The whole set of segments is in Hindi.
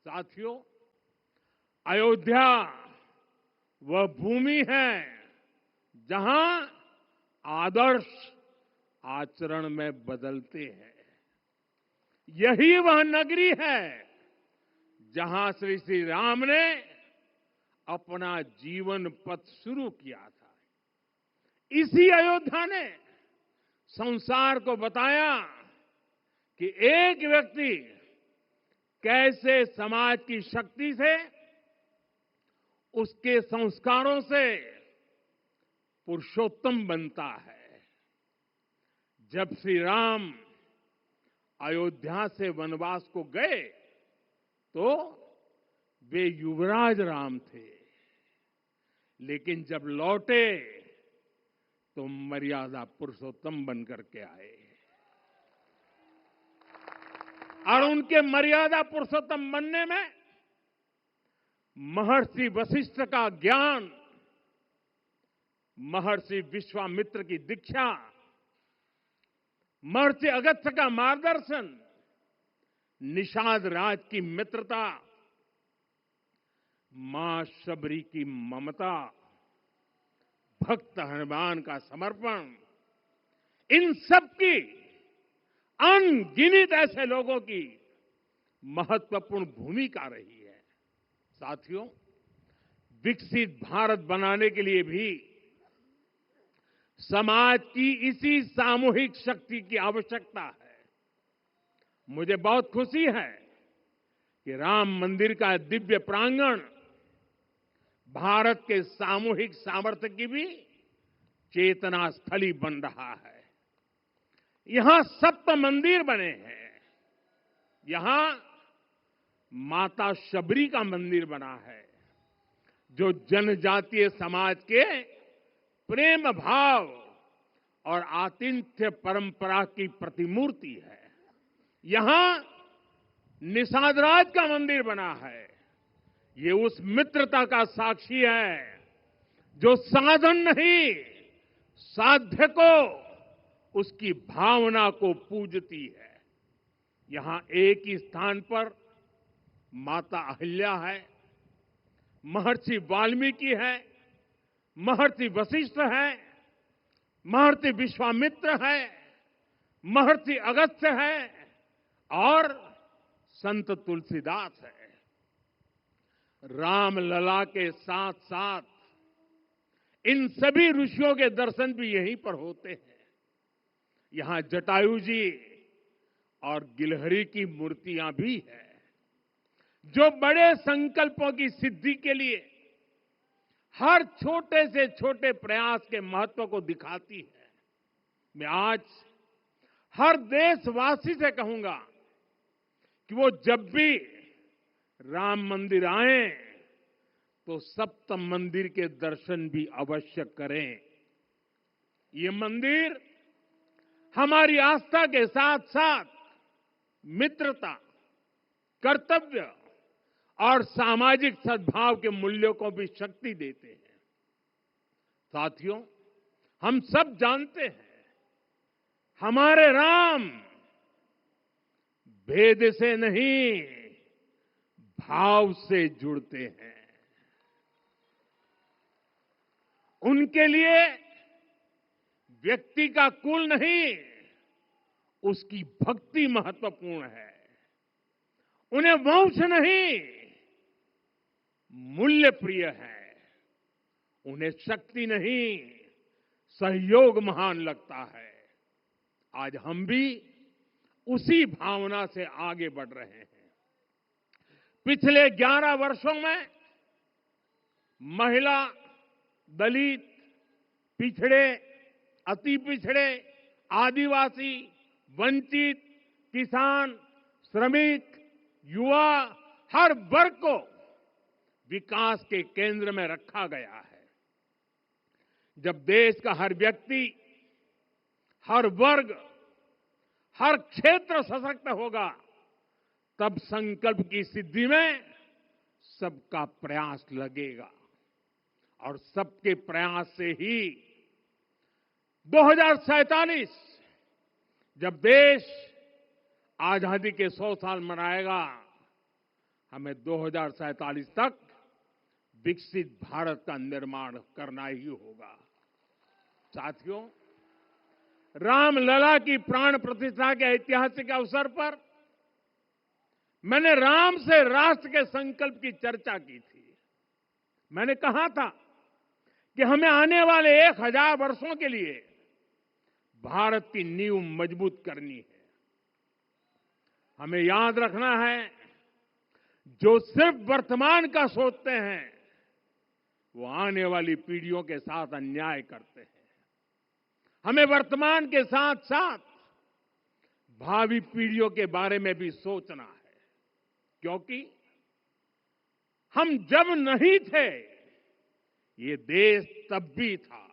साथियों, अयोध्या वह भूमि है जहां आदर्श आचरण में बदलते हैं। यही वह नगरी है जहां श्री श्री राम ने अपना जीवन पथ शुरू किया था। इसी अयोध्या ने संसार को बताया कि एक व्यक्ति कैसे समाज की शक्ति से, उसके संस्कारों से पुरुषोत्तम बनता है। जब श्री राम अयोध्या से वनवास को गए तो वे युवराज राम थे, लेकिन जब लौटे तो मर्यादा पुरुषोत्तम बनकर के आए। और उनके मर्यादा पुरुषोत्तम बनने में महर्षि वशिष्ठ का ज्ञान, महर्षि विश्वामित्र की दीक्षा, महर्षि अगस्त्य का मार्गदर्शन, निषाद राज की मित्रता, मां शबरी की ममता, भक्त हनुमान का समर्पण, इन सब की अनगिनत ऐसे लोगों की महत्वपूर्ण भूमिका रही है। साथियों, विकसित भारत बनाने के लिए भी समाज की इसी सामूहिक शक्ति की आवश्यकता है। मुझे बहुत खुशी है कि राम मंदिर का दिव्य प्रांगण भारत के सामूहिक सामर्थ्य की भी चेतना स्थली बन रहा है। यहां सप्त मंदिर बने हैं। यहां माता शबरी का मंदिर बना है, जो जनजातीय समाज के प्रेम भाव और आतिथ्य परंपरा की प्रतिमूर्ति है। यहां निषादराज का मंदिर बना है। ये उस मित्रता का साक्षी है जो साधन नहीं, साध्य को, उसकी भावना को पूजती है। यहां एक ही स्थान पर माता अहिल्या है, महर्षि वाल्मीकि है, महर्षि वशिष्ठ है, महर्षि विश्वामित्र है, महर्षि अगस्त्य है और संत तुलसीदास है। रामलला के साथ साथ इन सभी ऋषियों के दर्शन भी यहीं पर होते हैं। यहां जटायु जी और गिलहरी की मूर्तियां भी है, जो बड़े संकल्पों की सिद्धि के लिए हर छोटे से छोटे प्रयास के महत्व को दिखाती है। मैं आज हर देशवासी से कहूंगा कि वो जब भी राम मंदिर आए तो सप्त मंदिर के दर्शन भी अवश्य करें। ये मंदिर हमारी आस्था के साथ साथ मित्रता, कर्तव्य और सामाजिक सद्भाव के मूल्यों को भी शक्ति देते हैं। साथियों, हम सब जानते हैं हमारे राम भेद से नहीं, भाव से जुड़ते हैं। उनके लिए व्यक्ति का कुल नहीं, उसकी भक्ति महत्वपूर्ण है। उन्हें वंश नहीं, मूल्य प्रिय है। उन्हें शक्ति नहीं, सहयोग महान लगता है। आज हम भी उसी भावना से आगे बढ़ रहे हैं। पिछले 11 वर्षों में महिला, दलित, पिछड़े, अति पिछड़े, आदिवासी, वंचित, किसान, श्रमिक, युवा, हर वर्ग को विकास के केंद्र में रखा गया है। जब देश का हर व्यक्ति, हर वर्ग, हर क्षेत्र सशक्त होगा, तब संकल्प की सिद्धि में सबका प्रयास लगेगा। और सबके प्रयास से ही 2047 जब देश आजादी के 100 साल मनाएगा, हमें 2047 तक विकसित भारत का निर्माण करना ही होगा। साथियों, रामलला की प्राण प्रतिष्ठा के ऐतिहासिक अवसर पर मैंने राम से राष्ट्र के संकल्प की चर्चा की थी। मैंने कहा था कि हमें आने वाले 1000 वर्षों के लिए भारत की नींव मजबूत करनी है। हमें याद रखना है, जो सिर्फ वर्तमान का सोचते हैं वो आने वाली पीढ़ियों के साथ अन्याय करते हैं। हमें वर्तमान के साथ साथ भावी पीढ़ियों के बारे में भी सोचना है, क्योंकि हम जब नहीं थे ये देश तब भी था,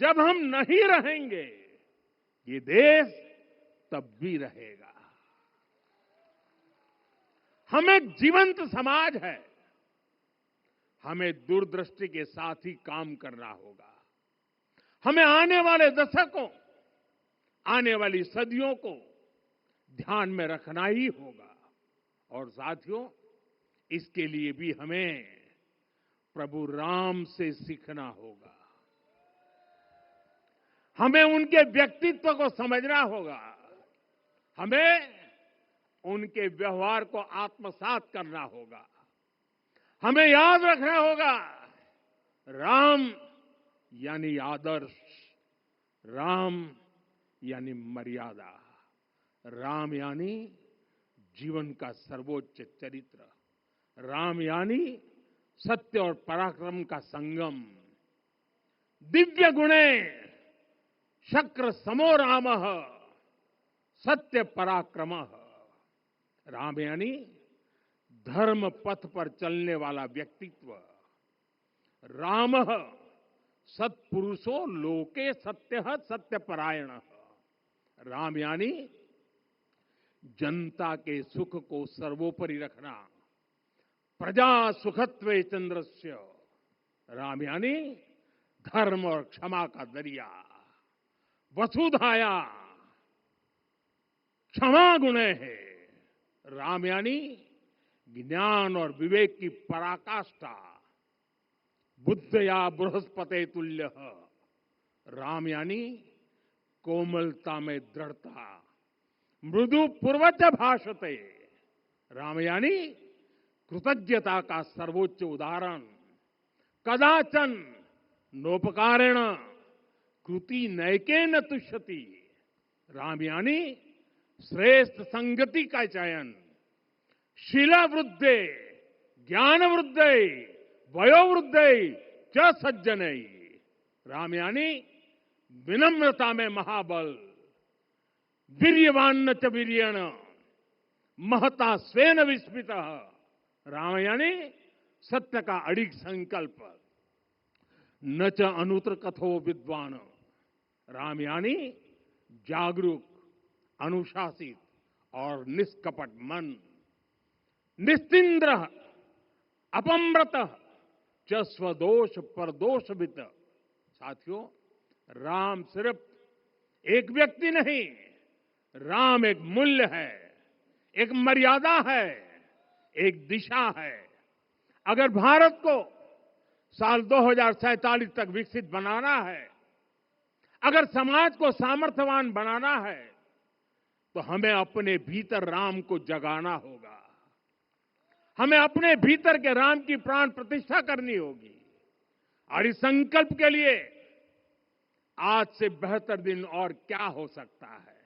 जब हम नहीं रहेंगे ये देश तब भी रहेगा। हम एक जीवंत समाज है, हमें दूरदृष्टि के साथ ही काम करना होगा। हमें आने वाले दशकों, आने वाली सदियों को ध्यान में रखना ही होगा। और साथियों, इसके लिए भी हमें प्रभु राम से सीखना होगा। हमें उनके व्यक्तित्व को समझना होगा। हमें उनके व्यवहार को आत्मसात करना होगा। हमें याद रखना होगा, राम यानी आदर्श, राम यानी मर्यादा, राम यानी जीवन का सर्वोच्च चरित्र, राम यानी सत्य और पराक्रम का संगम। दिव्य गुणे शक्र समो रामः सत्य पराक्रमः। राम यानी धर्म पथ पर चलने वाला व्यक्तित्व। रामः सत्पुरुषो लोके सत्यः सत्यपरायण। राम यानी जनता के सुख को सर्वोपरि रखना, प्रजा सुखत्वे चंद्रस्य। राम यानी धर्म और क्षमा का दरिया। वसुधाया क्षमा गुणे है। राम यानी ज्ञान और विवेक की पराकाष्ठा। बुद्ध या बृहस्पति तुल्य। राम यानी कोमलता में दृढ़ता। मृदु पूर्वज भाषते। राम यानी कृतज्ञता का सर्वोच्च उदाहरण। कदाचन नोपकारेण कृति नैकेन तुष्यति। राम यानी श्रेष्ठ संगति का चयन। शीला वृद्धे ज्ञान वृद्धे वयोवृद्धे च सज्जनई। राम यानी विनम्रता में महाबल। वीर्यवान च वीर्येण महता स्वेन विस्मितः। राम यानी सत्य का अडिग संकल्प। न च अनुत्र कथो विद्वान। राम यानी जागरूक, अनुशासित और निष्कपट मन। निस्तिंद्र अपम्रत च स्वदोष परदोषवित। साथियों, राम सिर्फ एक व्यक्ति नहीं, राम एक मूल्य है, एक मर्यादा है, एक दिशा है। अगर भारत को साल 2047 तक विकसित बनाना है, अगर समाज को सामर्थ्यवान बनाना है, तो हमें अपने भीतर राम को जगाना होगा। हमें अपने भीतर के राम की प्राण प्रतिष्ठा करनी होगी। और इस संकल्प के लिए आज से बेहतर दिन और क्या हो सकता है।